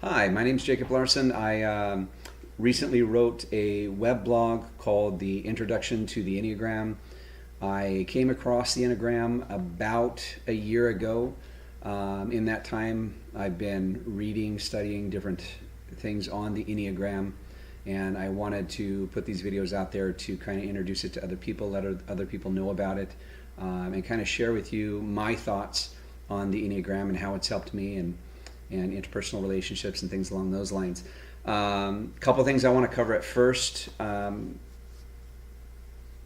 Hi, my name is Jacob Larson. I recently wrote a web blog called The Introduction to the Enneagram. I came across the Enneagram about a year ago. In that time, I've been reading, studying different things on the Enneagram, and I wanted to put these videos out there to kind of introduce it to other people, let other people know about it, and kind of share with you my thoughts on the Enneagram and how it's helped me and interpersonal relationships and things along those lines. Couple things I want to cover at first. I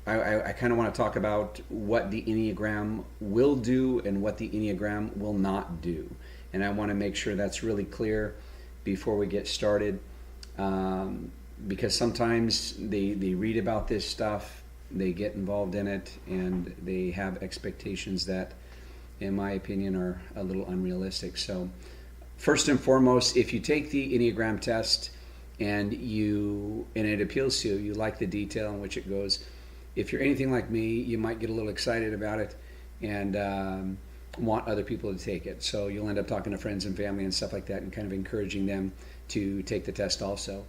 kind of want to talk about what the Enneagram will do and what the Enneagram will not do. And I want to make sure that's really clear before we get started. Because sometimes they read about this stuff, they get involved in it, and they have expectations that, in my opinion, are a little unrealistic. So first and foremost, if you take the Enneagram test and it appeals to you, you like the detail in which it goes. If you're anything like me, you might get a little excited about it and want other people to take it. So you'll end up talking to friends and family and stuff like that and kind of encouraging them to take the test also.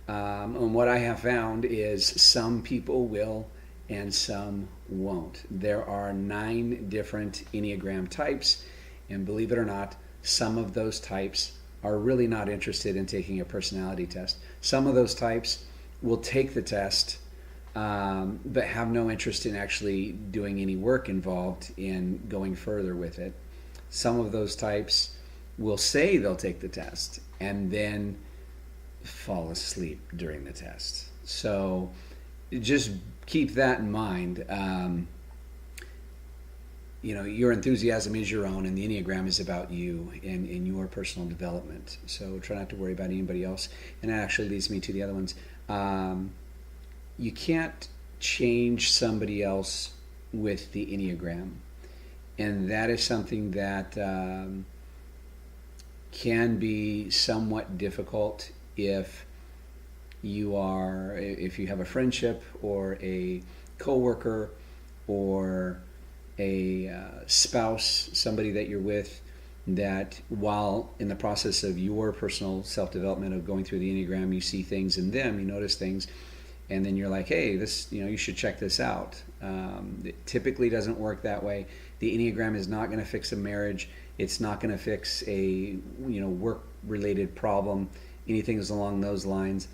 And what I have found is some people will and some won't. There are 9 different Enneagram types, and believe it or not, some of those types are really not interested in taking a personality test. Some of those types will take the test, but have no interest in actually doing any work involved in going further with it. Some of those types will say they'll take the test and then fall asleep during the test. So just keep that in mind. Your enthusiasm is your own, and the Enneagram is about you and your personal development. So try not to worry about anybody else. And that actually leads me to the other ones. You can't change somebody else with the Enneagram. And that is something that can be somewhat difficult if you have a friendship or a coworker or a spouse, somebody that you're with, that while in the process of your personal self-development of going through the Enneagram, you see things in them, you notice things, and then you're like, hey, this, you should check this out. It typically doesn't work that way. The Enneagram is not going to fix a marriage. It's not going to fix a work-related problem, anything along those lines.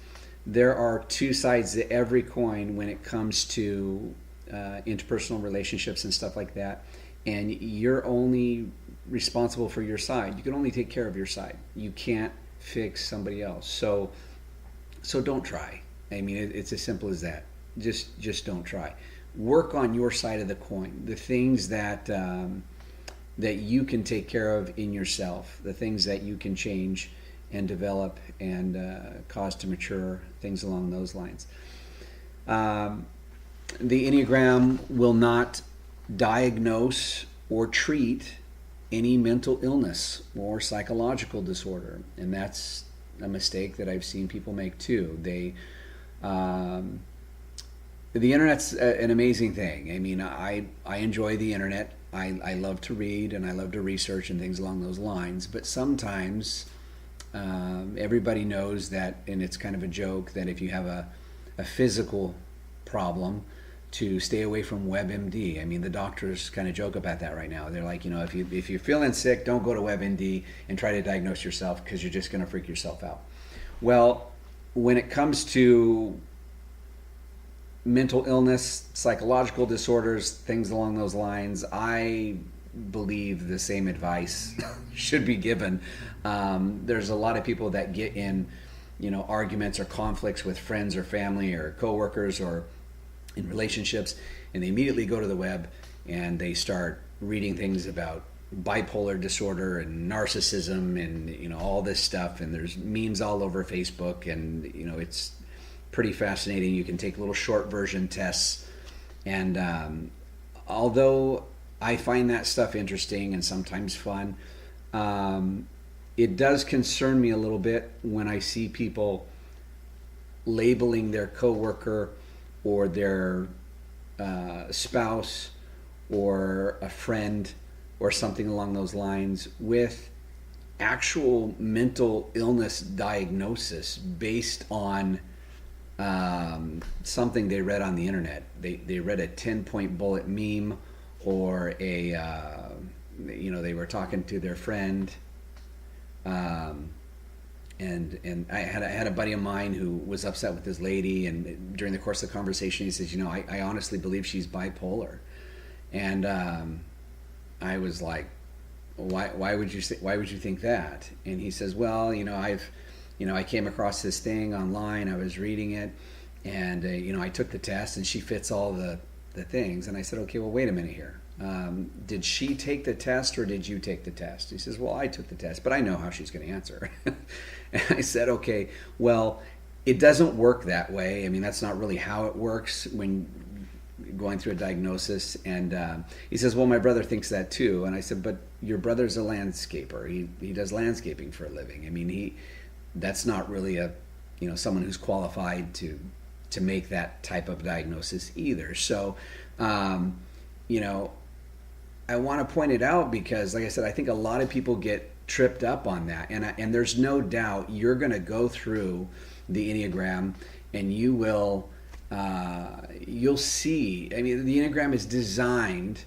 There are 2 sides to every coin when it comes to interpersonal relationships and stuff like that, and you're only responsible for your side. You can only take care of your side. You can't fix somebody else. So don't try. I mean, it's as simple as that. Just don't try. Work on your side of the coin. The things that you can take care of in yourself. The things that you can change and develop and cause to mature. Things along those lines. The Enneagram will not diagnose or treat any mental illness or psychological disorder, and that's a mistake that I've seen people make too. The internet's an amazing thing. I mean, I enjoy the internet. I love to read and I love to research and things along those lines, but sometimes everybody knows that, and it's kind of a joke, that if you have a physical problem, to stay away from WebMD. I mean, the doctors kind of joke about that right now. They're like, if you're feeling sick, don't go to WebMD and try to diagnose yourself, because you're just going to freak yourself out. Well, when it comes to mental illness, psychological disorders, things along those lines, I believe the same advice should be given. There's a lot of people that get in, arguments or conflicts with friends or family or coworkers or in relationships, and they immediately go to the web and they start reading things about bipolar disorder and narcissism and all this stuff, and there's memes all over Facebook, and it's pretty fascinating. You can take little short version tests, and although I find that stuff interesting and sometimes fun, it does concern me a little bit when I see people labeling their coworker or their spouse or a friend or something along those lines with actual mental illness diagnosis based on something they read on the internet. They read a 10-point bullet meme, or they were talking to their friend. And I had a buddy of mine who was upset with this lady, and during the course of the conversation, he says, I honestly believe she's bipolar. And I was like, why would you think that? And he says, well, I came across this thing online. I was reading it, and I took the test, and she fits all the things. And I said, okay, well, wait a minute here. Did she take the test, or did you take the test? He says, well, I took the test, but I know how she's going to answer. And I said, okay, well, it doesn't work that way. I mean, that's not really how it works when going through a diagnosis. And he says, well, my brother thinks that too. And I said, but your brother's a landscaper. He does landscaping for a living. I mean, that's not really someone who's qualified to make that type of diagnosis either. So, I want to point it out because, like I said, I think a lot of people get tripped up on that. And there's no doubt you're going to go through the Enneagram, and you'll see. I mean, the Enneagram is designed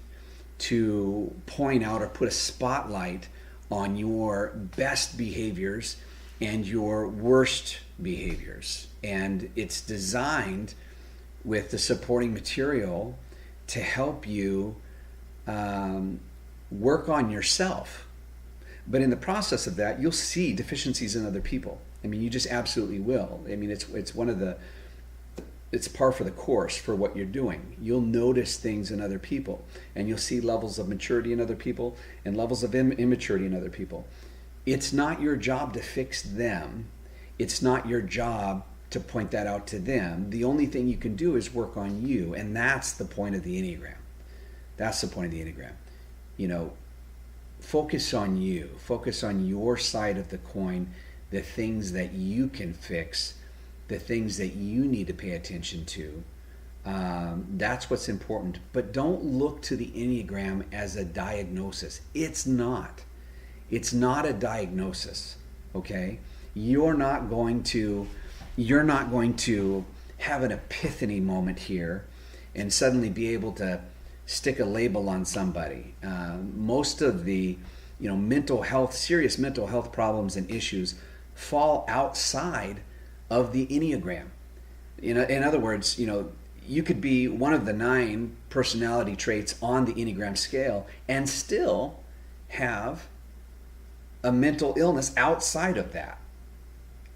to point out or put a spotlight on your best behaviors and your worst behaviors. And it's designed with the supporting material to help you work on yourself. But in the process of that, you'll see deficiencies in other people. I mean, you just absolutely will. I mean, it's par for the course for what you're doing. You'll notice things in other people, and you'll see levels of maturity in other people and levels of immaturity in other people. It's not your job to fix them. It's not your job to point that out to them. The only thing you can do is work on you, and that's the point of the Enneagram. That's the point of the Enneagram. Focus on you. Focus on your side of the coin, the things that you can fix, the things that you need to pay attention to. That's what's important. But don't look to the Enneagram as a diagnosis. It's not. It's not a diagnosis, okay? You're not going to have an epiphany moment here and suddenly be able to stick a label on somebody. Most of the serious mental health problems and issues fall outside of the Enneagram. In other words, you could be one of the 9 personality traits on the Enneagram scale and still have a mental illness outside of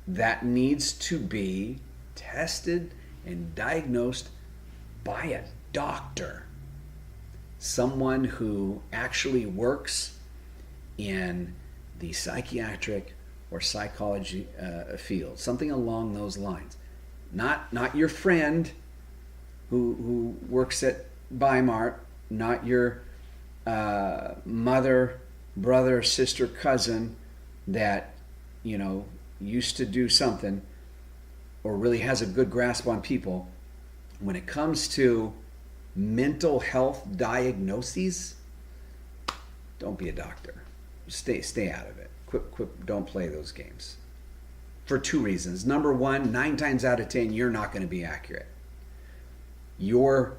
that needs to be tested and diagnosed by a doctor. Someone who actually works in the psychiatric or psychology field, something along those lines. Not your friend who works at Bimart, not your mother, brother, sister, cousin that used to do something or really has a good grasp on people. When it comes to mental health diagnoses, don't be a doctor. Stay out of it. Quit, don't play those games. For 2 reasons. Number 1, 9 times out of 10, you're not going to be accurate. What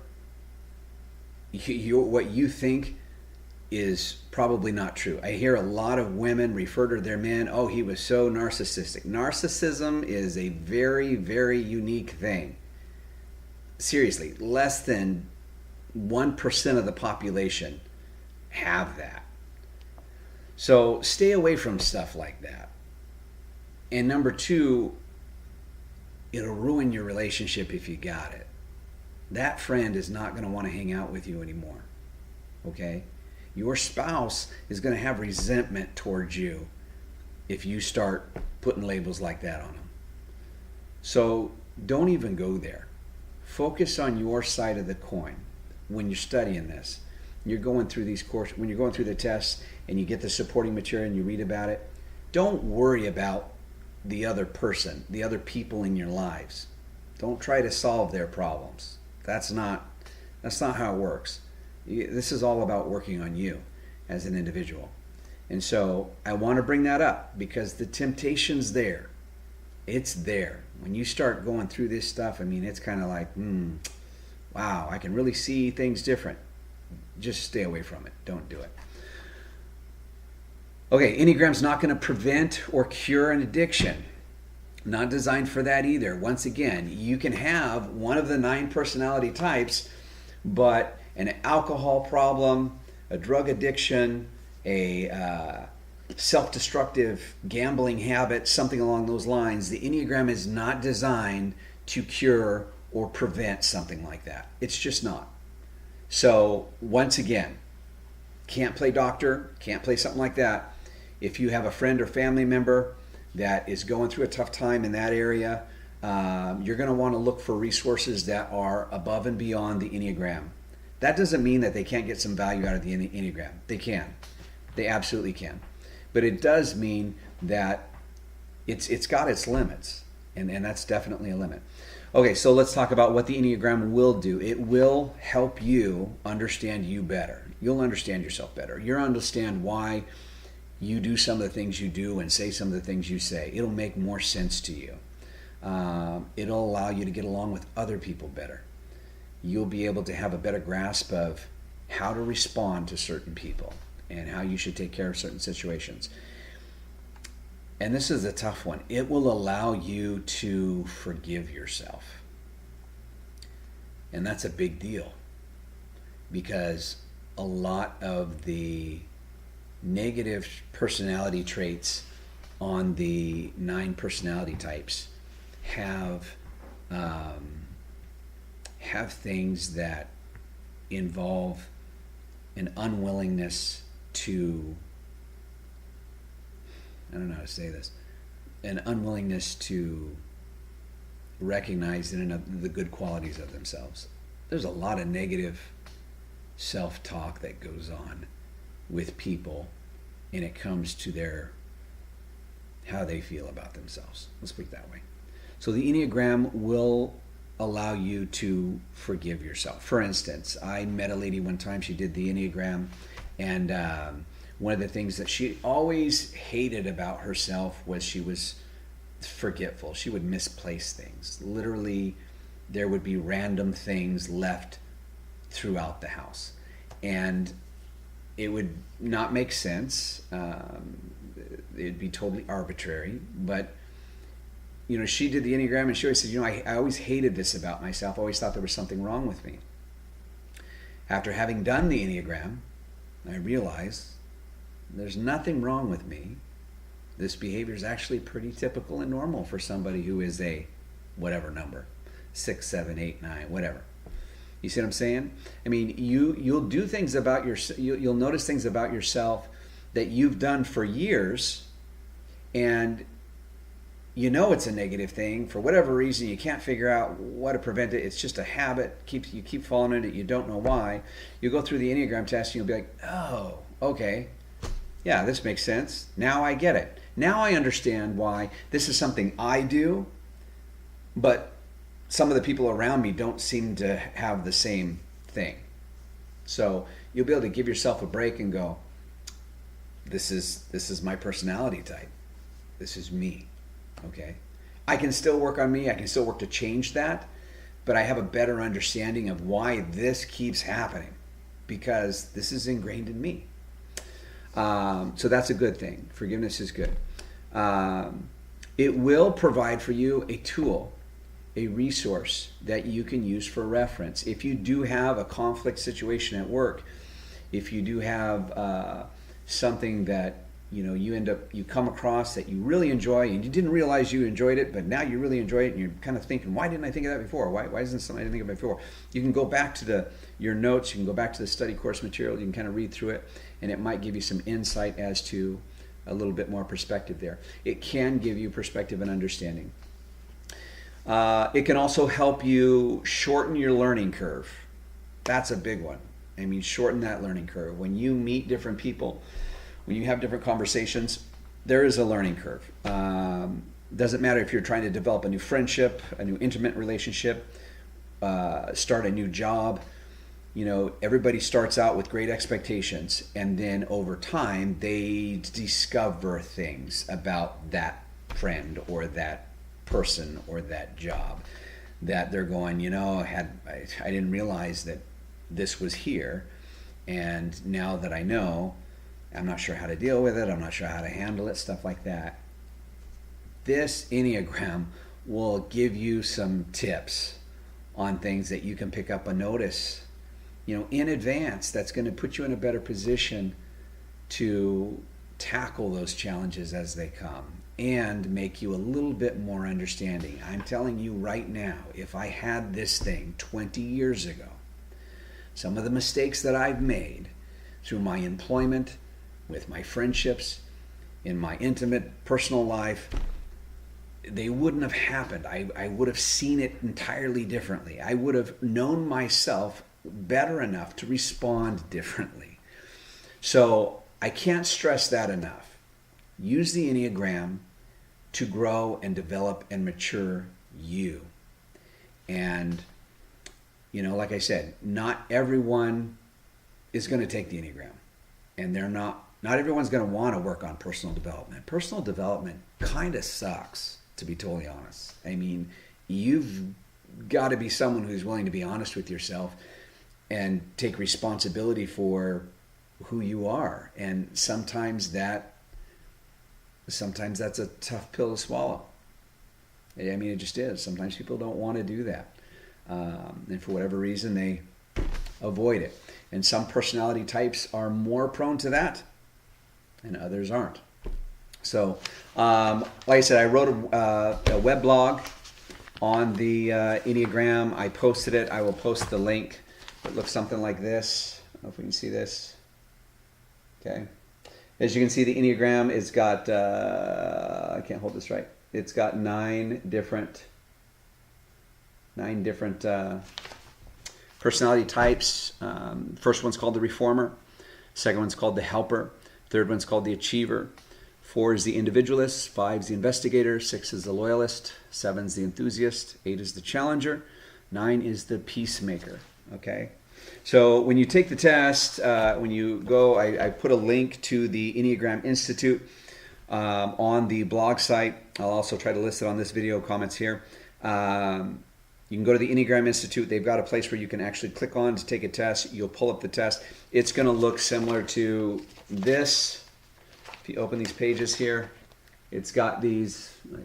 you think is probably not true. I hear a lot of women refer to their men, oh, he was so narcissistic. Narcissism is a very, very unique thing. Seriously, less than 1% of the population have that. So stay away from stuff like that. And number 2, it'll ruin your relationship if you got it. That friend is not going to want to hang out with you anymore. Okay? Your spouse is going to have resentment towards you if you start putting labels like that on them. So don't even go there. Focus on your side of the coin when you're studying this. You're going through these courses, when you're going through the tests and you get the supporting material and you read about it, don't worry about the other person, the other people in your lives. Don't try to solve their problems. That's not how it works. This is all about working on you as an individual. And so I want to bring that up because the temptation's there. It's there. When you start going through this stuff, I mean, it's kind of like, wow, I can really see things different. Just stay away from it. Don't do it. Okay, Enneagram's not going to prevent or cure an addiction. Not designed for that either. Once again, you can have one of the 9 personality types, but an alcohol problem, a drug addiction, a self-destructive gambling habit, something along those lines. The Enneagram is not designed to cure or prevent something like that. It's just not. So once again, can't play doctor, can't play something like that. If you have a friend or family member that is going through a tough time in that area, you're going to want to look for resources that are above and beyond the Enneagram. That doesn't mean that they can't get some value out of the Enneagram. They can. They absolutely can. But it does mean that it's got its limits, and that's definitely a limit. Okay, so let's talk about what the Enneagram will do. It will help you understand you better. You'll understand yourself better. You'll understand why you do some of the things you do and say some of the things you say. It'll make more sense to you. It'll allow you to get along with other people better. You'll be able to have a better grasp of how to respond to certain people and how you should take care of certain situations. And this is a tough one. It will allow you to forgive yourself. And that's a big deal because a lot of the negative personality traits on the 9 personality types have things that involve an unwillingness to, I don't know how to say this, an unwillingness to recognize the good qualities of themselves. There's a lot of negative self-talk that goes on with people, and it comes to how they feel about themselves. Let's put it that way. So the Enneagram will allow you to forgive yourself. For instance, I met a lady one time, she did the Enneagram, and one of the things that she always hated about herself was she was forgetful. She would misplace things. Literally, there would be random things left throughout the house. And it would not make sense. It'd be totally arbitrary. But, she did the Enneagram, and she always said, I always hated this about myself. I always thought there was something wrong with me. After having done the Enneagram, I realized there's nothing wrong with me. This behavior is actually pretty typical and normal for somebody who is a whatever number, 6, 7, 8, 9, whatever. You see what I'm saying? I mean, you'll do things about you'll notice things about yourself that you've done for years, and it's a negative thing. For whatever reason, you can't figure out what to prevent it. It's just a habit. You keep falling into it. You don't know why. You go through the Enneagram test, and you'll be like, oh, okay. Yeah, this makes sense. Now I get it. Now I understand why this is something I do, but some of the people around me don't seem to have the same thing. So you'll be able to give yourself a break and go, this is my personality type. This is me. Okay? I can still work on me. I can still work to change that, but I have a better understanding of why this keeps happening because this is ingrained in me. So that's a good thing. Forgiveness is good. It will provide for you a tool, a resource that you can use for reference. If you do have a conflict situation at work, if you do have something that you come across that you really enjoy and you didn't realize you enjoyed it, but now you really enjoy it and you're kind of thinking, why didn't I think of that before? Why isn't something I didn't think of before? You can go back to your notes, you can go back to the study course material, you can kind of read through it, and it might give you some insight as to a little bit more perspective there. It can give you perspective and understanding. It can also help you shorten your learning curve. That's a big one. I mean, shorten that learning curve. When you meet different people, when you have different conversations, there is a learning curve. Doesn't matter if you're trying to develop a new friendship, a new intimate relationship, start a new job. everybody starts out with great expectations, and then over time they discover things about that friend or that person or that job that they're going, I didn't realize that this was here, and now that I know, I'm not sure how to deal with it, I'm not sure how to handle it, stuff like that. This Enneagram will give you some tips on things that you can pick up a notice, in advance, that's going to put you in a better position to tackle those challenges as they come and make you a little bit more understanding. I'm telling you right now, if I had this thing 20 years ago, some of the mistakes that I've made through my employment, with my friendships, in my intimate personal life, they wouldn't have happened. I would have seen it entirely differently. I would have known myself better enough to respond differently. So I can't stress that enough. Use the Enneagram to grow and develop and mature you. And, like I said, not everyone is going to take the Enneagram. And not everyone's going to want to work on personal development. Personal development kind of sucks, to be totally honest. I mean, you've got to be someone who's willing to be honest with yourself and take responsibility for who you are. And sometimes that's a tough pill to swallow. I mean, it just is. Sometimes people don't want to do that. And for whatever reason, they avoid it. And some personality types are more prone to that, and others aren't. So, like I said, I wrote a web blog on the Enneagram. I posted it. I will post the link. It looks something like this. I don't know if we can see this. Okay. As you can see, the Enneagram has got, I can't hold this right. It's got nine different personality types. First one's called the Reformer. Second one's called the Helper. Third one's called the Achiever. 4 is the Individualist. 5 is the Investigator. 6 is the Loyalist. 7 is the Enthusiast. 8 is the Challenger. 9 is the Peacemaker. Okay. So when you take the test, when you go, I put a link to the Enneagram Institute on the blog site. I'll also try to list it on this video comments here. You can go to the Enneagram Institute. They've got a place where you can actually click on to take a test. You'll pull up the test. It's going to look similar to this. If you open these pages here, it's got these, I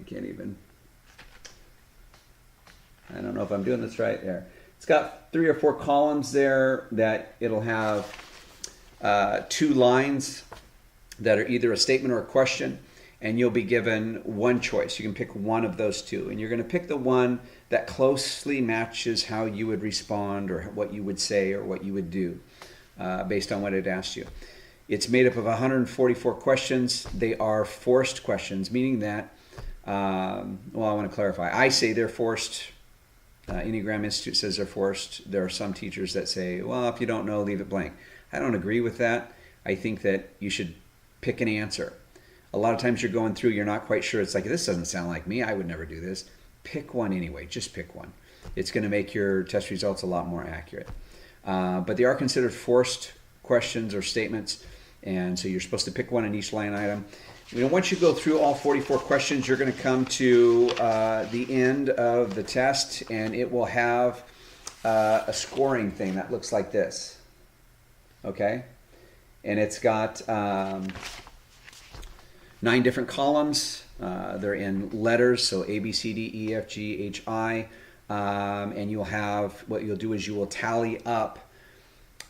don't know if I'm doing this right there. It's got 3 or 4 columns there that it'll have 2 lines that are either a statement or a question, and you'll be given one choice. You can pick one of those 2, and you're going to pick the one that closely matches how you would respond or what you would say or what you would do based on what it asked you. It's made up of 144 questions. They are forced questions, meaning that, I want to clarify. I say they're forced. Enneagram Institute says they're forced. There are some teachers that say, well, if you don't know, leave it blank. I don't agree with that. I think that you should pick an answer. A lot of times you're going through, you're not quite sure. It's like, this doesn't sound like me. I would never do this. Pick one anyway. Just pick one. It's going to make your test results a lot more accurate. But they are considered forced questions or statements. And so you're supposed to pick one in each line item. Once you go through all 44 questions, you're going to come to the end of the test, and it will have a scoring thing that looks like this. Okay? And it's got 9 different columns. They're in letters, so A, B, C, D, E, F, G, H, I. And you'll have, what you'll do is you will tally up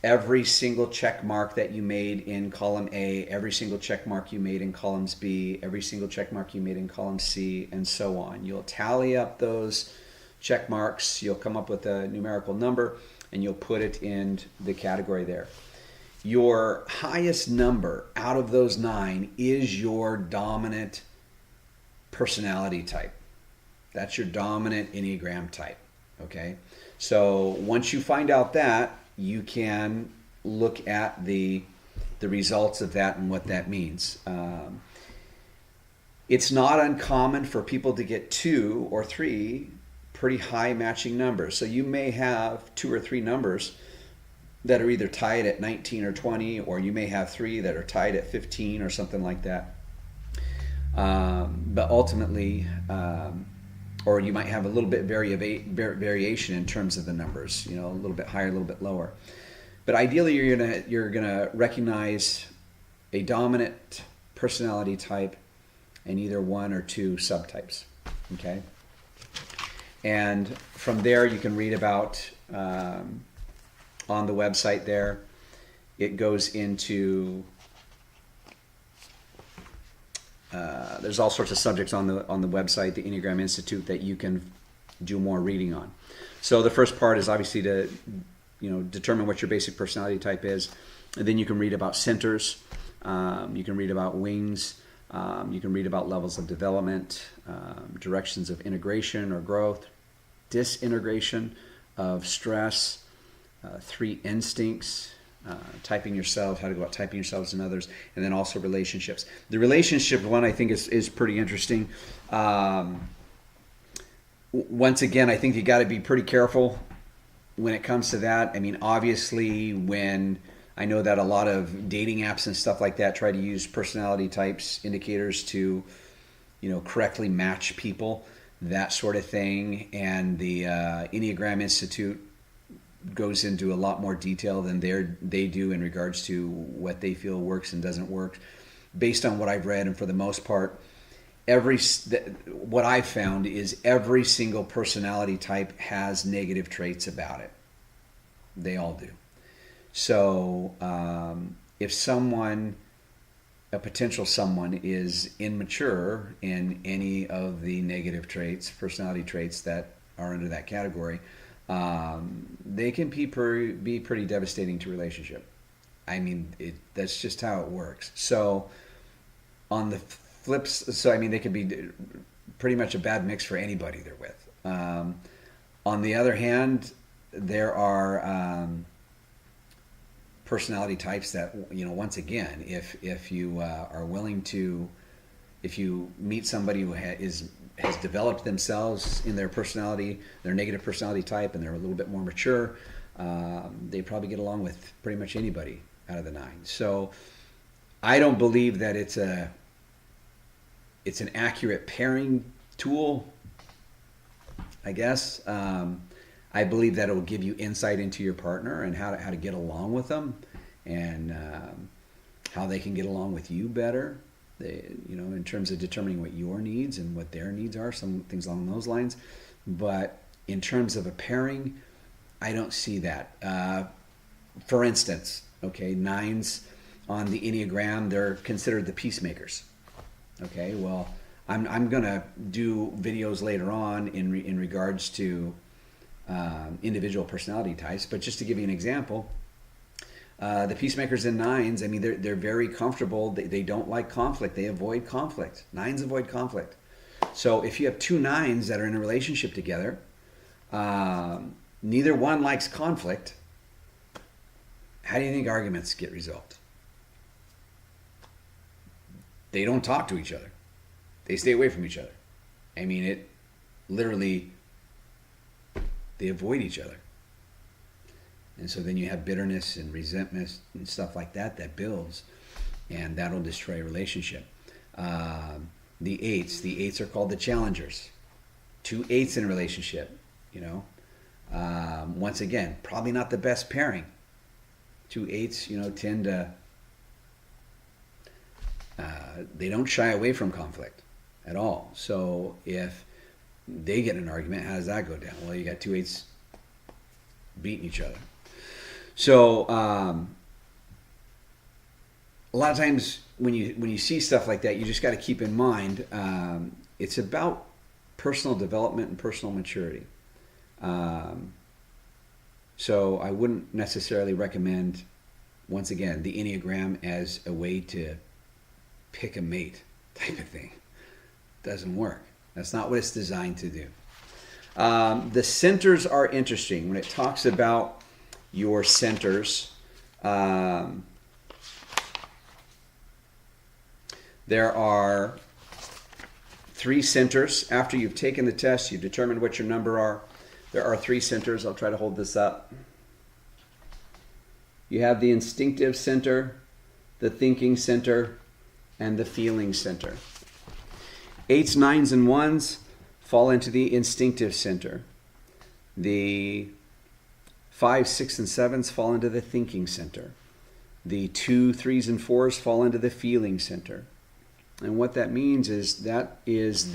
every single check mark that you made in column A, every single check mark you made in columns B, every single check mark you made in column C, and so on. You'll tally up those check marks. You'll come up with a numerical number, and you'll put it in the category there. Your highest number out of those 9 is your dominant personality type. That's your dominant Enneagram type. Okay? So once you find out that, you can look at the results of that and what that means. It's not uncommon for people to get 2 or 3 pretty high matching numbers. So you may have 2 or 3 numbers that are either tied at 19 or 20, or you may have 3 that are tied at 15 or something like that. But ultimately, or you might have a little bit variation in terms of the numbers, a little bit higher, a little bit lower. But ideally, you're gonna recognize a dominant personality type and either 1 or 2 subtypes. Okay, and from there you can read about on the website there. It goes into there's all sorts of subjects on the website, the Enneagram Institute, that you can do more reading on. So the first part is obviously to determine what your basic personality type is, and then you can read about centers, you can read about wings, you can read about levels of development, directions of integration or growth, disintegration of stress, 3 instincts, typing yourself, how to go about typing yourselves and others, and then also relationships. The relationship one I think is pretty interesting. Once again, I think you got to be pretty careful when it comes to that. I mean, obviously, when I know that a lot of dating apps and stuff like that try to use personality types indicators to, correctly match people, that sort of thing, and the Enneagram Institute goes into a lot more detail than they do in regards to what they feel works and doesn't work. Based on what I've read, and for the most part, what I've found is every single personality type has negative traits about it. They all do. So if a potential someone is immature in any of the negative traits, personality traits that are under that category, they can be pretty devastating to relationship. I mean, that's just how it works. So on the flips, they can be pretty much a bad mix for anybody they're with. On the other hand, there are personality types that, once again, if you are willing to, if you meet somebody who has developed themselves in their personality, their negative personality type, and they're a little bit more mature, they probably get along with pretty much anybody out of the 9. So I don't believe that it's an accurate pairing tool, I guess. I believe that it will give you insight into your partner and how to get along with them, and how they can get along with you better. In terms of determining what your needs and what their needs are, some things along those lines. But in terms of a pairing, I don't see that. For instance, 9s on the Enneagram, they're considered the peacemakers. Okay, well, I'm gonna do videos later on in regards to individual personality types, but just to give you an example, the peacemakers in 9s, I mean, they're very comfortable. They don't like conflict. They avoid conflict. 9s avoid conflict. So if you have 2 9s that are in a relationship together, neither one likes conflict. How do you think arguments get resolved? They don't talk to each other. They stay away from each other. I mean, it literally, they avoid each other. And so then you have bitterness and resentment and stuff like that builds, and that'll destroy a relationship. The 8s are called the challengers. 2 8s in a relationship, once again, probably not the best pairing. 2 8s, tend to, they don't shy away from conflict at all. So if they get in an argument, how does that go down? Well, you got 2 8s beating each other. So a lot of times when you see stuff like that, you just got to keep in mind it's about personal development and personal maturity. So I wouldn't necessarily recommend, once again, the Enneagram as a way to pick a mate type of thing. Doesn't work. That's not what it's designed to do. The centers are interesting. When it talks about your centers, there are 3 centers. After you've taken the test, you've determined what your number are. There are 3 centers. I'll try to hold this up. You have the instinctive center, the thinking center, and the feeling center. 8s, 9s, and 1s fall into the instinctive center. The 5s, 6s, and 7s fall into the thinking center. The 2, 3s, and 4s fall into the feeling center. And what that means is that is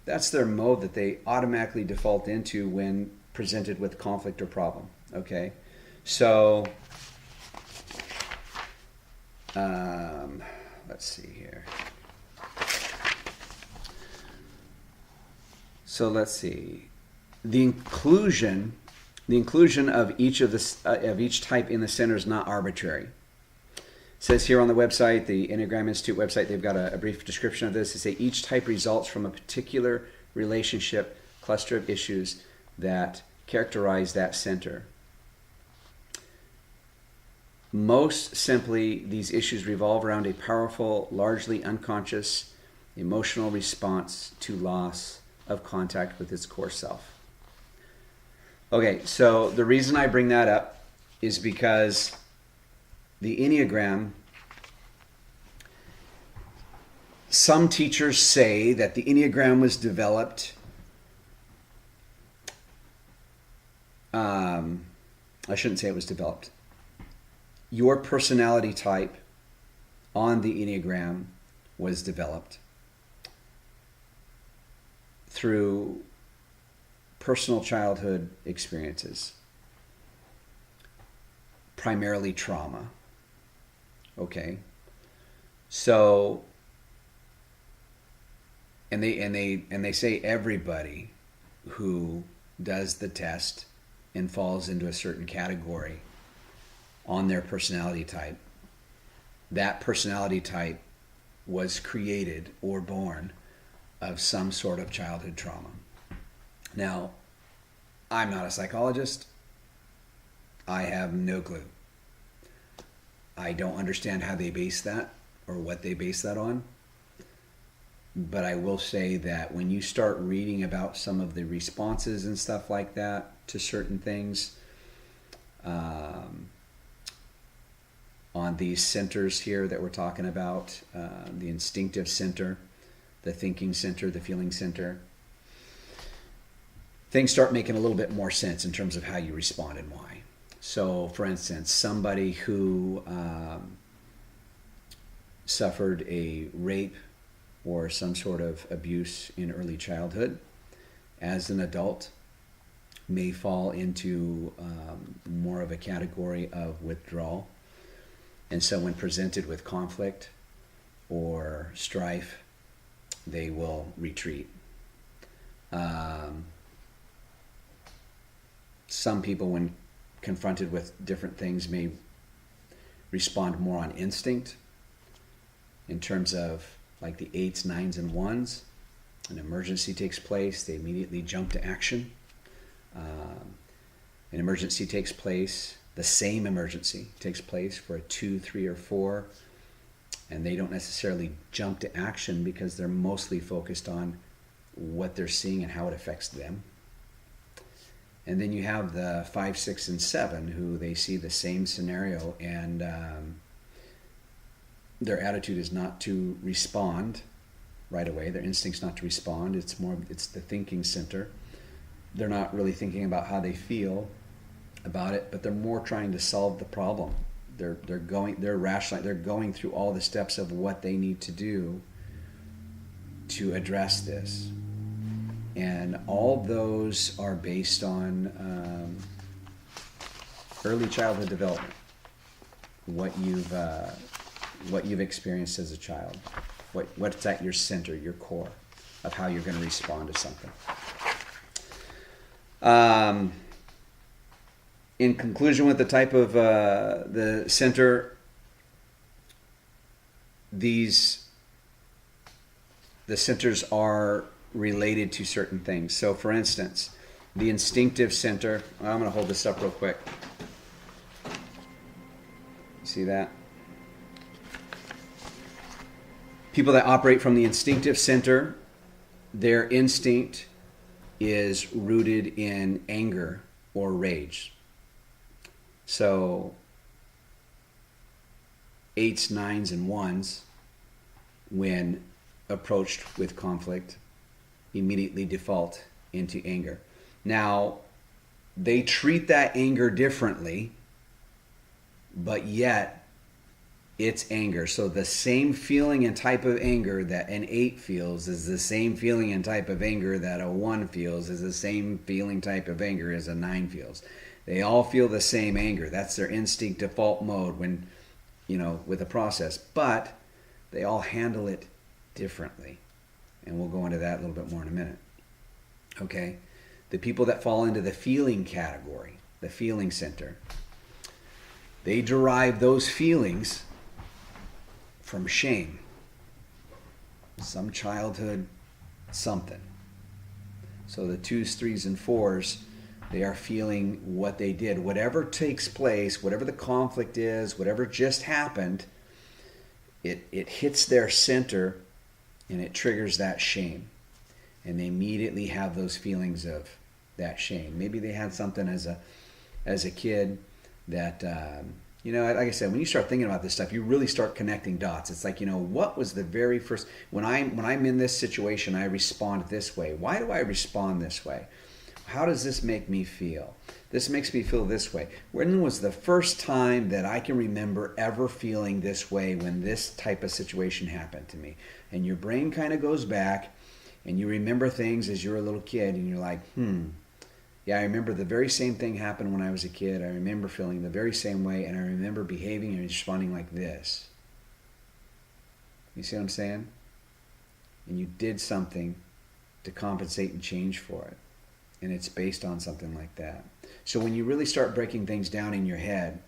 that's their mode that they automatically default into when presented with conflict or problem. Okay, so let's see here. So let's see. The inclusion of each type in the center is not arbitrary. It says here on the website, the Enneagram Institute website, they've got a brief description of this. They say each type results from a particular relationship cluster of issues that characterize that center. Most simply, these issues revolve around a powerful, largely unconscious emotional response to loss of contact with its core self. Okay, so the reason I bring that up is because the Enneagram, some teachers say that the Enneagram was developed, I shouldn't say it was developed. Your personality type on the Enneagram was developed through personal childhood experiences, primarily trauma. Okay, so and they say everybody who does the test and falls into a certain category on their personality type, that personality type was created or born of some sort of childhood trauma. Now, I'm not a psychologist. I have no clue. I don't understand how they base that or what they base that on. But I will say that when you start reading about some of the responses and stuff like that to certain things, on these centers here that we're talking about, the instinctive center, the thinking center, the feeling center, things start making a little bit more sense in terms of how you respond and why. So, for instance, somebody who suffered a rape or some sort of abuse in early childhood, as an adult, may fall into more of a category of withdrawal. And so when presented with conflict or strife, they will retreat. Some people, when confronted with different things, may respond more on instinct in terms of like the 8s, 9s, and 1s. An emergency takes place, they immediately jump to action. An emergency takes place, the same emergency takes place for a 2, 3, or 4, and they don't necessarily jump to action because they're mostly focused on what they're seeing and how it affects them. And then you have the 5, 6, and 7 who they see the same scenario and their attitude is not to respond right away. Their instinct's not to respond. It's the thinking center. They're not really thinking about how they feel about it, but they're more trying to solve the problem. They're rationalizing. They're going through all the steps of what they need to do to address this, and all those are based on early childhood development. What you've experienced as a child. What's at your center, your core of how you're going to respond to something. In conclusion, with the type of the center, the centers are related to certain things. So, for instance, the instinctive center. I'm going to hold this up real quick. See that? People that operate from the instinctive center, their instinct is rooted in anger or rage. So 8s, 9s, and 1s, when approached with conflict, immediately default into anger. Now, they treat that anger differently, but yet it's anger. So the same feeling and type of anger that an 8 feels is the same feeling and type of anger that a 1 feels, is the same feeling type of anger as a 9 feels. They all feel the same anger. That's their instinct default mode when, with the process. But they all handle it differently. And we'll go into that a little bit more in a minute. Okay? The people that fall into the feeling category, the feeling center, they derive those feelings from shame. Some childhood something. So the 2s, 3s, and 4s, they are feeling what they did. Whatever takes place, whatever the conflict is, whatever just happened, it hits their center and it triggers that shame. And they immediately have those feelings of that shame. Maybe they had something as a kid that, like I said, when you start thinking about this stuff, you really start connecting dots. It's like, what was the very first, when I'm in this situation, I respond this way. Why do I respond this way? How does this make me feel? This makes me feel this way. When was the first time that I can remember ever feeling this way when this type of situation happened to me? And your brain kind of goes back and you remember things as you're a little kid and you're like, yeah, I remember the very same thing happened when I was a kid. I remember feeling the very same way and I remember behaving and responding like this. You see what I'm saying? And you did something to compensate and change for it. And it's based on something like that. So when you really start breaking things down in your head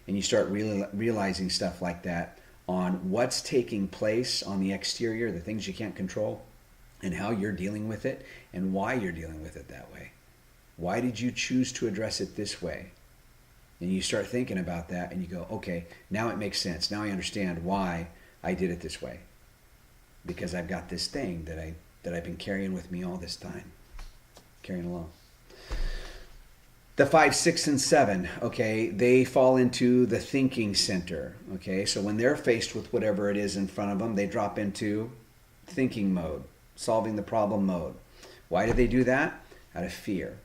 and you start realizing stuff like that on what's taking place on the exterior, the things you can't control, and how you're dealing with it and why you're dealing with it that way. Why did you choose to address it this way? And you start thinking about that and you go, okay, now it makes sense. Now I understand why I did it this way. Because I've got this thing that I've been carrying with me all this time. Carrying along. The 5, 6, and 7, okay, they fall into the thinking center, okay? So when they're faced with whatever it is in front of them, they drop into thinking mode, solving the problem mode. Why do they do that? Out of fear.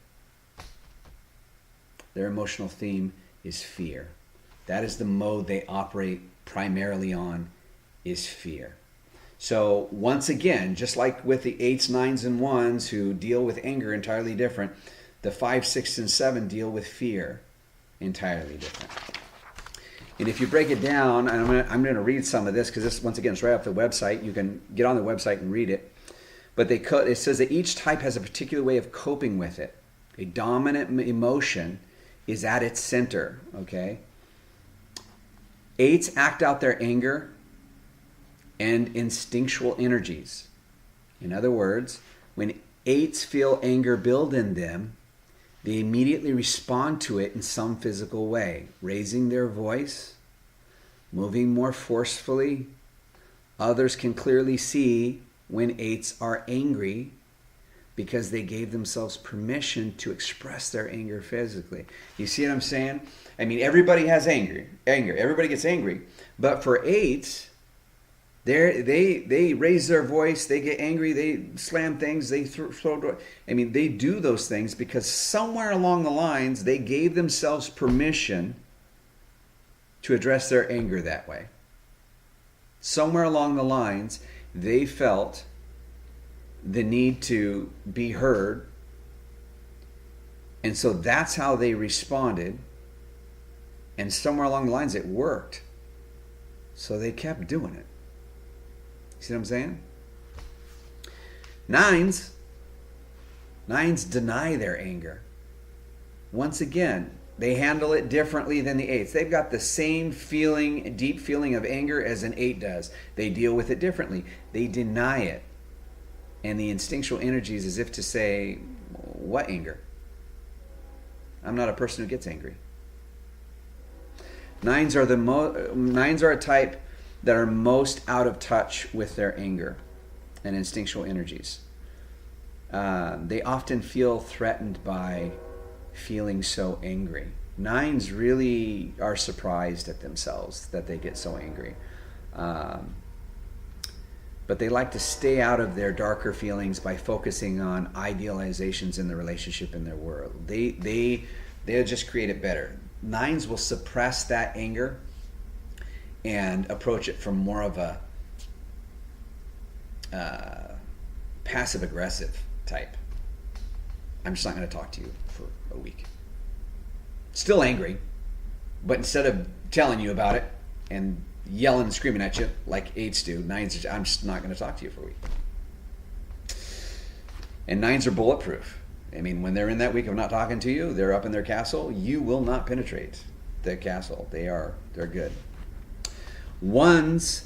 Their emotional theme is fear. That is the mode they operate primarily on, is fear. So once again, just like with the 8s, 9s, and 1s who deal with anger entirely different, the 5, 6, and 7 deal with fear entirely different. And if you break it down, and I'm going to read some of this because this, once again, is right off the website. You can get on the website and read it. But it says that each type has a particular way of coping with it. A dominant emotion is at its center, okay? 8s act out their anger and instinctual energies. In other words, when 8s feel anger build in them, they immediately respond to it in some physical way, raising their voice, moving more forcefully. Others can clearly see when 8s are angry because they gave themselves permission to express their anger physically. You see what I'm saying? I mean, everybody has anger. Everybody gets angry. But for 8s, they raise their voice, they get angry, they slam things, they throw doors. I mean, they do those things because somewhere along the lines, they gave themselves permission to address their anger that way. Somewhere along the lines, they felt the need to be heard. And so that's how they responded. And somewhere along the lines, it worked. So they kept doing it. See what I'm saying? 9s deny their anger. Once again, they handle it differently than the 8s. They've got the same feeling, deep feeling of anger as an 8 does. They deal with it differently. They deny it. And the instinctual energy is as if to say, what anger? I'm not a person who gets angry. 9s are a type that are most out of touch with their anger and instinctual energies. They often feel threatened by feeling so angry. Nines really are surprised at themselves that they get so angry. But they like to stay out of their darker feelings by focusing on idealizations in the relationship in their world. They'll just create it better. Nines will suppress that anger and approach it from more of a passive aggressive type. I'm just not going to talk to you for a week. Still angry, but instead of telling you about it and yelling and screaming at you like 8s do, 9s are, I'm just not going to talk to you for a week. And 9s are bulletproof. I mean, when they're in that week of not talking to you, they're up in their castle. You will not penetrate the castle. They're good. 1s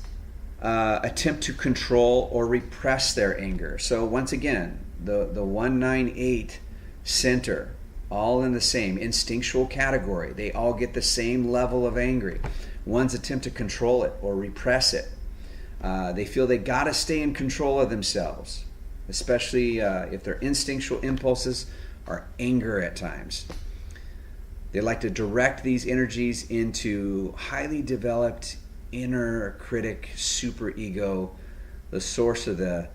attempt to control or repress their anger. So once again, the 1, 9, 8 center, all in the same instinctual category. They all get the same level of angry. 1s attempt to control it or repress it. They feel they got to stay in control of themselves, especially if their instinctual impulses are anger at times. They like to direct these energies into highly developed inner critic, superego, the source of the,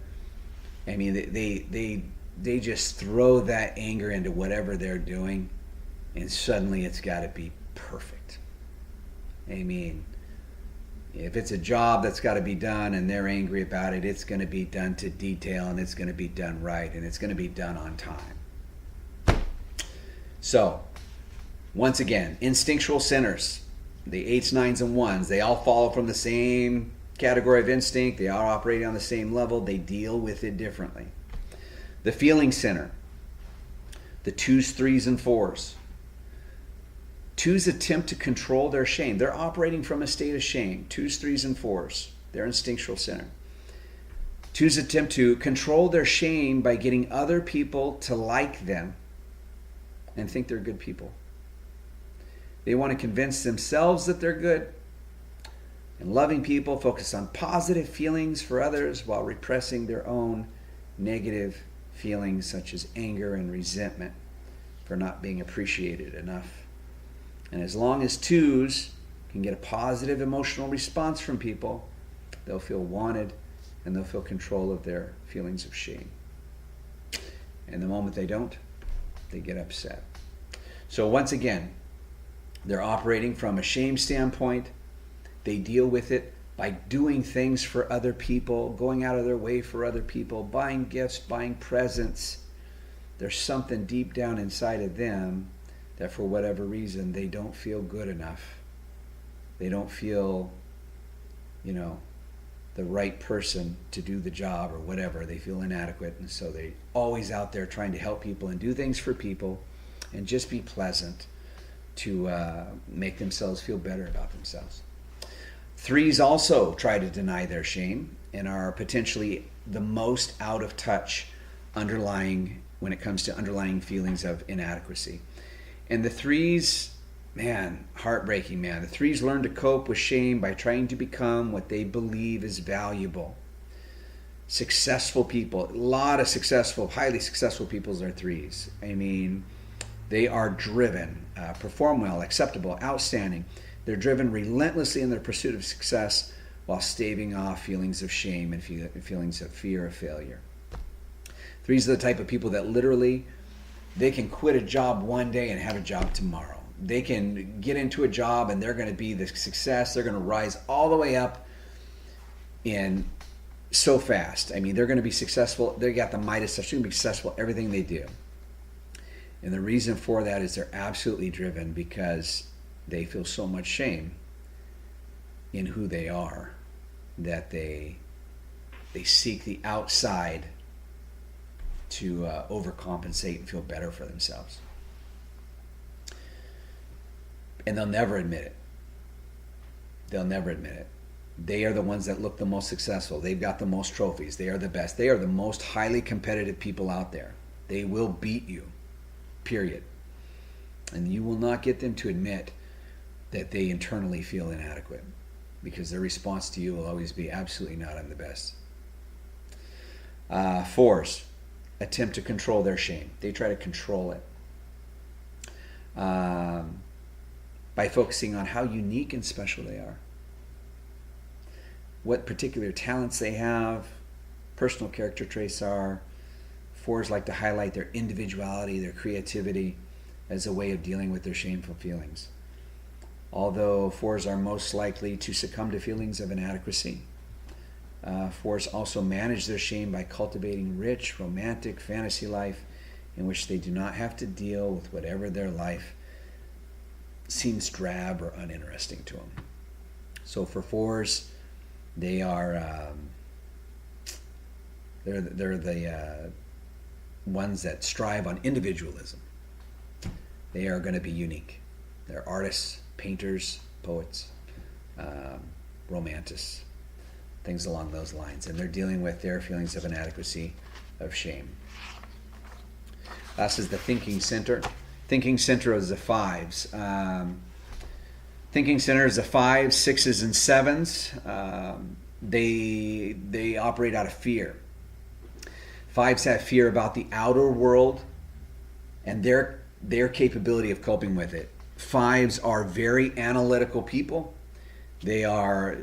I mean, they just throw that anger into whatever they're doing, and suddenly it's got to be perfect. I mean, if it's a job that's got to be done and they're angry about it, it's going to be done to detail, and it's going to be done right, and it's going to be done on time. So, once again, instinctual centers, the 8s, 9s, and 1s, they all follow from the same category of instinct. They are operating on the same level. They deal with it differently. The feeling center, the 2s, 3s, and 4s. 2s attempt to control their shame. They're operating from a state of shame. 2s, 3s, and 4s. Their instinctual center. 2s attempt to control their shame by getting other people to like them and think they're good people. They want to convince themselves that they're good. And loving people focus on positive feelings for others while repressing their own negative feelings such as anger and resentment for not being appreciated enough. And as long as 2s can get a positive emotional response from people, they'll feel wanted and they'll feel control of their feelings of shame. And the moment they don't, they get upset. So once again, they're operating from a shame standpoint. They deal with it by doing things for other people, going out of their way for other people, buying gifts, buying presents. There's something deep down inside of them that for whatever reason they don't feel good enough. They don't feel, the right person to do the job or whatever. They feel inadequate, and so they're always out there trying to help people and do things for people and just be pleasant to make themselves feel better about themselves. 3s also try to deny their shame and are potentially the most out of touch when it comes to underlying feelings of inadequacy. And the 3s, heartbreaking, man. The 3s learn to cope with shame by trying to become what they believe is valuable. Successful people, a lot of highly successful people are 3s. I mean, they are driven, perform well, acceptable, outstanding. They're driven relentlessly in their pursuit of success while staving off feelings of shame and feelings of fear of failure. 3s are the type of people that literally, they can quit a job one day and have a job tomorrow. They can get into a job and they're going to be the success. They're going to rise all the way up in so fast. I mean, they're going to be successful. They got the Midas touch. They're going to be successful at everything they do. And the reason for that is they're absolutely driven because they feel so much shame in who they are that they seek the outside to overcompensate and feel better for themselves. And they'll never admit it. They are the ones that look the most successful. They've got the most trophies. They are the best. They are the most highly competitive people out there. They will beat you, period. And you will not get them to admit that they internally feel inadequate, because their response to you will always be, absolutely not, I'm the best. 4s attempt to control their shame. They try to control it. by focusing on how unique and special they are, what particular talents they have, personal character traits are. Fours like to highlight their individuality, their creativity as a way of dealing with their shameful feelings. Although fours are most likely to succumb to feelings of inadequacy, fours also manage their shame by cultivating rich, romantic fantasy life in which they do not have to deal with whatever their life seems drab or uninteresting to them. So for fours, they are they're the ones that strive on individualism. They are going to be unique. They're artists, painters, poets, romantics, things along those lines. And they're dealing with their feelings of inadequacy, of shame. Last is the thinking center. Thinking center is the fives. Thinking center is the fives, sixes, and sevens. They operate out of fear. Fives have fear about the outer world and their capability of coping with it. Fives are very analytical people. They are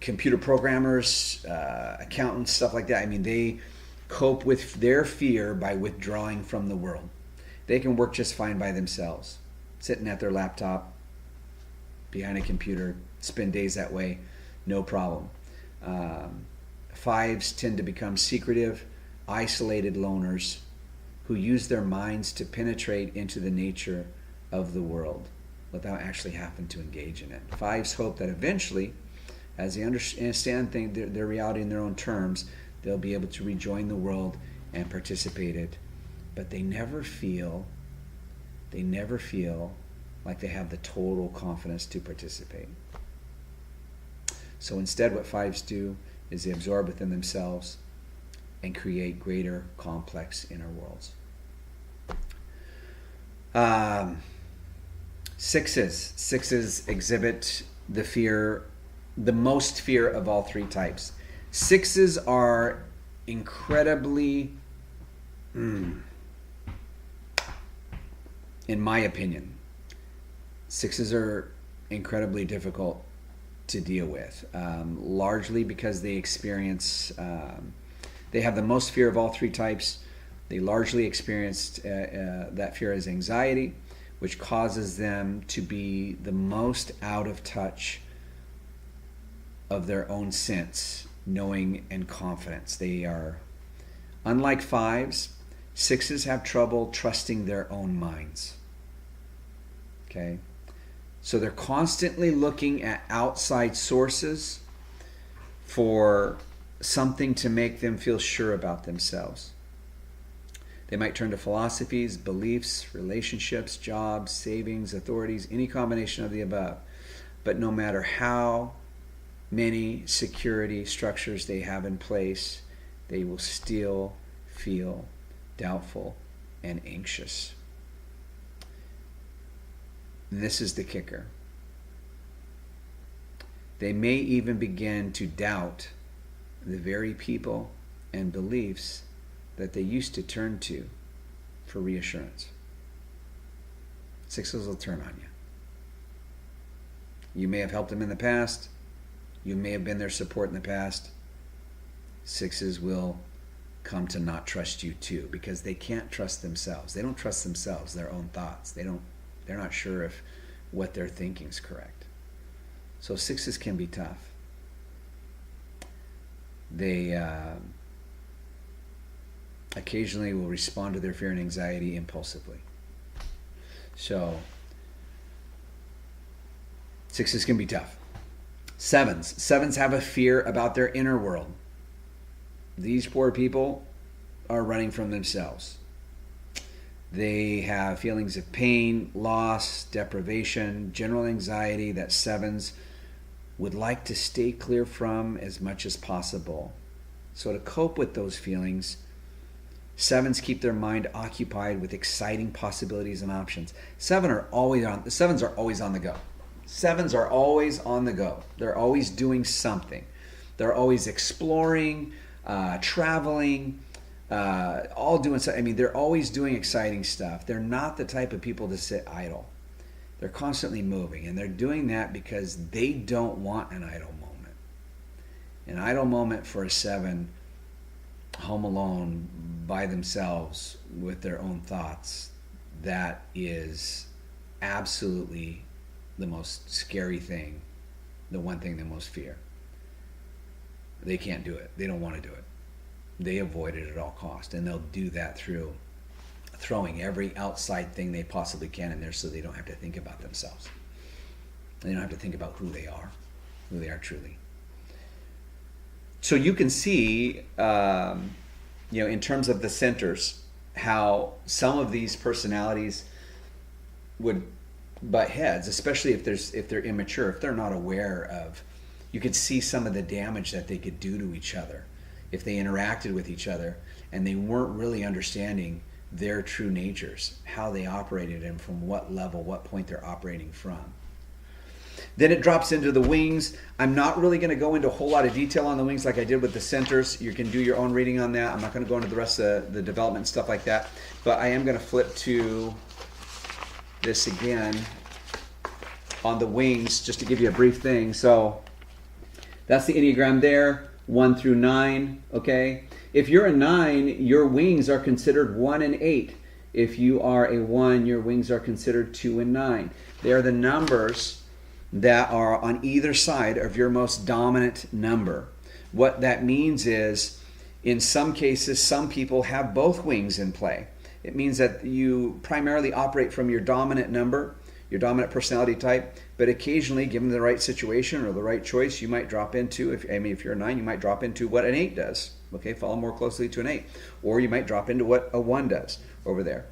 computer programmers, accountants, stuff like that. I mean, they cope with their fear by withdrawing from the world. They can work just fine by themselves, sitting at their laptop, behind a computer, spend days that way, no problem. Fives tend to become secretive, isolated loners who use their minds to penetrate into the nature of the world without actually having to engage in it. Fives hope that eventually, as they understand their reality in their own terms, they'll be able to rejoin the world and participate in it. But they never feel like they have the total confidence to participate. So instead, what fives do is they absorb within themselves and create greater, complex inner worlds. Sixes exhibit the most fear of all three types. Sixes are incredibly, in my opinion, sixes are incredibly difficult to deal with, largely because they experience, they have the most fear of all three types. They largely experience that fear as anxiety, which causes them to be the most out of touch of their own sense, knowing, and confidence. They are, unlike fives, sixes have trouble trusting their own minds. Okay? So they're constantly looking at outside sources for something to make them feel sure about themselves. They might turn to philosophies, beliefs, relationships, jobs, savings, authorities, any combination of the above. But no matter how many security structures they have in place, they will still feel doubtful and anxious. This is the kicker. They may even begin to doubt the very people and beliefs that they used to turn to for reassurance. Sixes will turn on you. You may have helped them in the past. You may have been their support in the past. Sixes will come to not trust you too, because they can't trust themselves. They don't trust themselves, their own thoughts. They're not sure if what they're thinking is correct. So sixes can be tough. They occasionally will respond to their fear and anxiety impulsively. So sixes can be tough. Sevens have a fear about their inner world. These poor people are running from themselves. They have feelings of pain, loss, deprivation, general anxiety that sevens would like to stay clear from as much as possible. So to cope with those feelings, sevens keep their mind occupied with exciting possibilities and options. Sevens are always on the go. Sevens are always on the go. They're always doing something. They're always exploring, traveling, all doing something. I mean, they're always doing exciting stuff. They're not the type of people to sit idle. They're constantly moving, and they're doing that because they don't want an idle moment. An idle moment for a 7, home alone by themselves with their own thoughts, that is absolutely the most scary thing, the one thing they most fear. They can't do it. They don't want to do it. They avoid it at all costs, and they'll do that through throwing every outside thing they possibly can in there so they don't have to think about themselves. They don't have to think about who they are truly. So you can see, in terms of the centers, how some of these personalities would butt heads, especially if they're immature, if they're not aware of. You could see some of the damage that they could do to each other if they interacted with each other and they weren't really understanding their true natures, how they operated, and from what level, what point they're operating from. Then it drops into the wings. I'm not really going to go into a whole lot of detail on the wings like I did with the centers. You can do your own reading on that. I'm not going to go into the rest of the development and stuff like that. But I am going to flip to this again on the wings just to give you a brief thing. So that's the Enneagram there, 1 through 9, okay? If you're a 9, your wings are considered 1 and 8. If you are a 1, your wings are considered 2 and 9. They are the numbers that are on either side of your most dominant number. What that means is, in some cases, some people have both wings in play. It means that you primarily operate from your dominant number, your dominant personality type, but occasionally, given the right situation or the right choice, you might drop into, if you're a 9, you might drop into what an 8 does. Okay, follow more closely to an 8. Or you might drop into what a 1 does over there.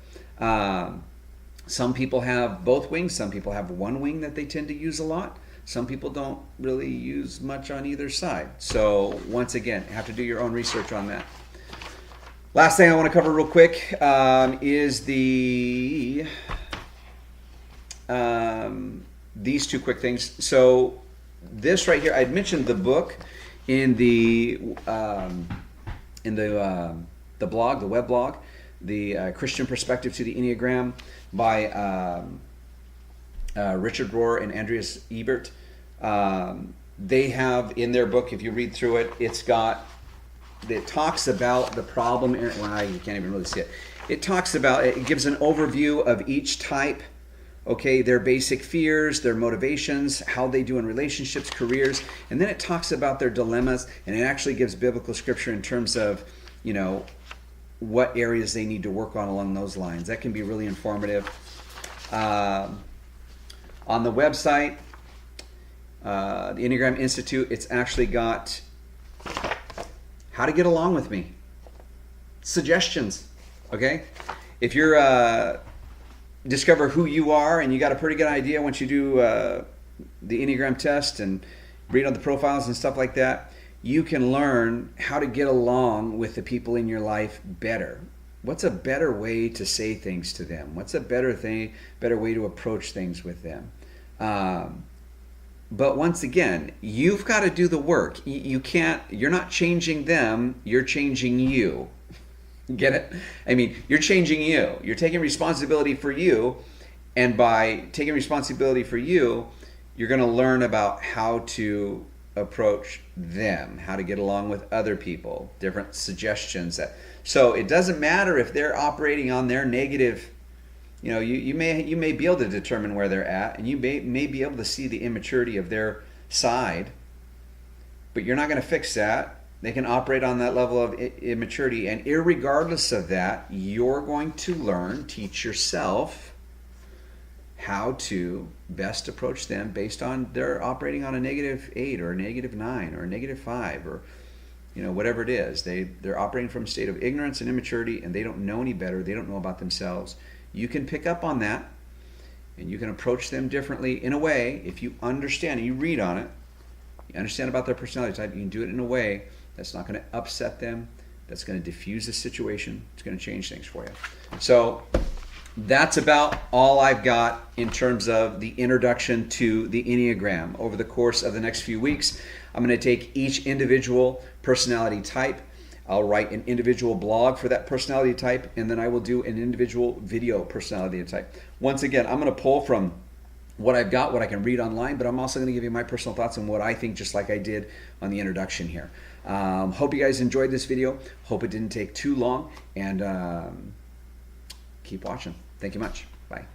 Some people have both wings. Some people have one wing that they tend to use a lot. Some people don't really use much on either side. So once again, you have to do your own research on that. Last thing I want to cover real quick is these two quick things. So this right here, I had mentioned the book in the blog, the web blog, the Christian Perspective to the Enneagram by Richard Rohr and Andreas Ebert. They have in their book, if you read through it, it talks about the problem. Well, you can't even really see it. It gives an overview of each type. Okay, their basic fears, their motivations, how they do in relationships, careers, and then it talks about their dilemmas, and it actually gives biblical scripture in terms of, what areas they need to work on along those lines. That can be really informative. On the website, the Enneagram Institute, it's actually got how to get along with me, suggestions. Okay, if you're discover who you are, and you got a pretty good idea once you do the Enneagram test and read on the profiles and stuff like that, you can learn how to get along with the people in your life better. What's a better way to say things to them? What's a better way to approach things with them? But once again, you've got to do the work. You're not changing them, you're changing you. Get it? I mean, you're changing you. You're taking responsibility for you. And by taking responsibility for you, you're going to learn about how to approach them, how to get along with other people, different suggestions. So it doesn't matter if they're operating on their negative. You may be able to determine where they're at, and you may be able to see the immaturity of their side, but you're not going to fix that. They can operate on that level of immaturity, and irregardless of that, you're going to teach yourself how to best approach them based on they're operating on a -8 or a -9 or a -5 or whatever it is. They're operating from a state of ignorance and immaturity, and they don't know any better. They don't know about themselves. You can pick up on that, and you can approach them differently in a way. If you understand and you read on it, you understand about their personality type, you can do it in a way that's not going to upset them, that's going to diffuse the situation, it's going to change things for you. So that's about all I've got in terms of the introduction to the Enneagram. Over the course of the next few weeks, I'm going to take each individual personality type. I'll write an individual blog for that personality type, and then I will do an individual video personality type. Once again, I'm going to pull from what I've got, what I can read online, but I'm also going to give you my personal thoughts on what I think, just like I did on the introduction here. Hope you guys enjoyed this video. Hope it didn't take too long, and keep watching. Thank you much. Bye.